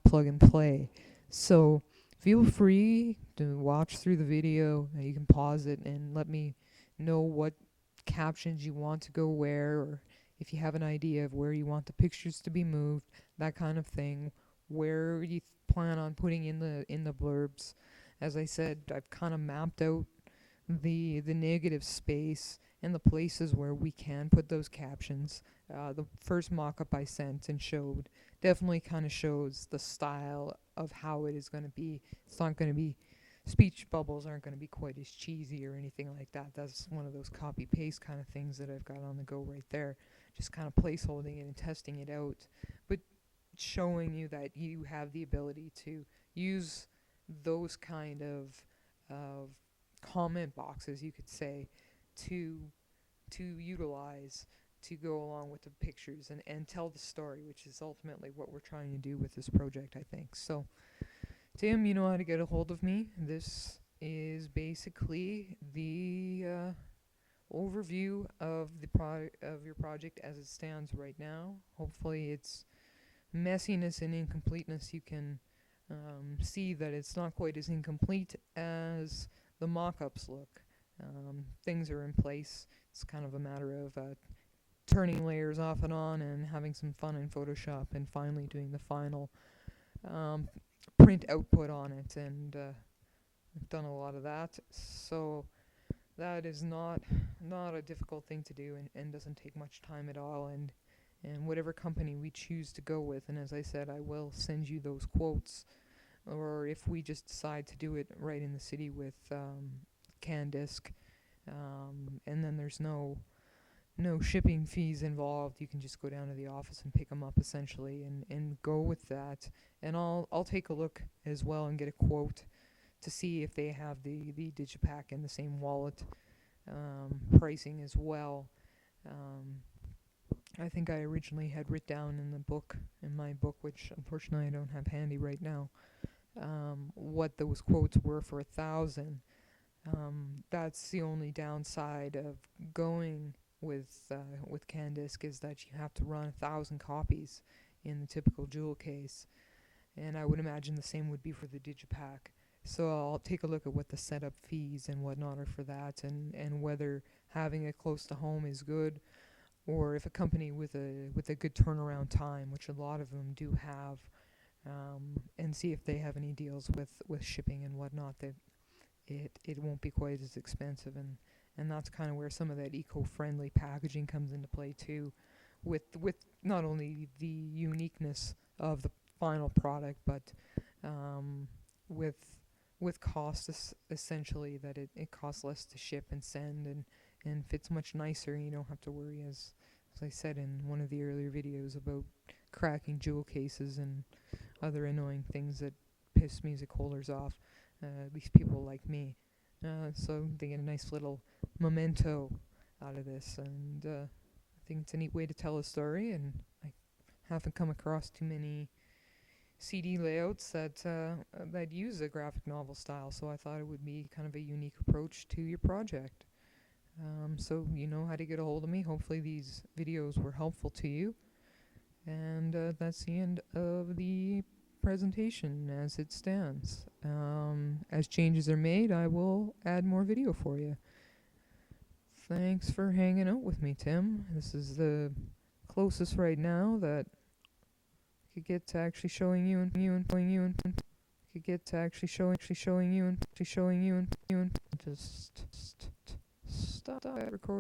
plug and play. So feel free to watch through the video. You can pause it and let me know what captions you want to go where, or if you have an idea of where you want the pictures to be moved, that kind of thing. Where you plan on putting in the blurbs. As I said, I've kind of mapped out the negative space and the places where we can put those captions. The first mock-up I sent and showed definitely kind of shows the style of how it is going to be. It's not going to be, speech bubbles aren't going to be quite as cheesy or anything like that. That's one of those copy paste kind of things that I've got on the go right there. Just kind of placeholding it and testing it out, but showing you that you have the ability to use those kind of comment boxes, you could say, to utilize to go along with the pictures and tell the story, which is ultimately what we're trying to do with this project, I think. So, Tim, you know how to get a hold of me. This is basically the overview of of your project as it stands right now. Hopefully, its messiness and incompleteness, you can see that it's not quite as incomplete as the mock-ups look. Things are in place. It's kind of a matter of turning layers off and on and having some fun in Photoshop and finally doing the final um, print output on it. And I've done a lot of that. So that is not a difficult thing to do, and doesn't take much time at all. And whatever company we choose to go with, and as I said, I will send you those quotes, or if we just decide to do it right in the city with CanDisc, and then there's no shipping fees involved. You can just go down to the office and pick them up essentially, and go with that. And I'll take a look as well and get a quote to see if they have the Digipack and the same wallet pricing as well. I think I originally had written down in my book, which unfortunately I don't have handy right now, what those quotes were for 1,000. That's the only downside of going with CanDisc, is that you have to run 1,000 copies in the typical jewel case, and I would imagine the same would be for the Digipack. So I'll take a look at what the setup fees and whatnot are for that, and whether having it close to home is good, or if a company with a good turnaround time, which a lot of them do have, and see if they have any deals with shipping and whatnot, that it won't be quite as expensive. And that's kind of where some of that eco-friendly packaging comes into play too, with not only the uniqueness of the final product, but with cost, essentially, that it costs less to ship and send, and fits much nicer, and you don't have to worry, as I said in one of the earlier videos, about cracking jewel cases and other annoying things that piss music holders off, at least people like me. So they get a nice little memento out of this, and I think it's a neat way to tell a story, and I haven't come across too many CD layouts that use a graphic novel style, so I thought it would be kind of a unique approach to your project. So you know how to get a hold of me. Hopefully these videos were helpful to you, and that's the end of the presentation as it stands. As changes are made, I will add more video for you. Thanks for hanging out with me, Tim. This is the closest right now that I could get to actually showing you and could get to actually showing you and just stop record.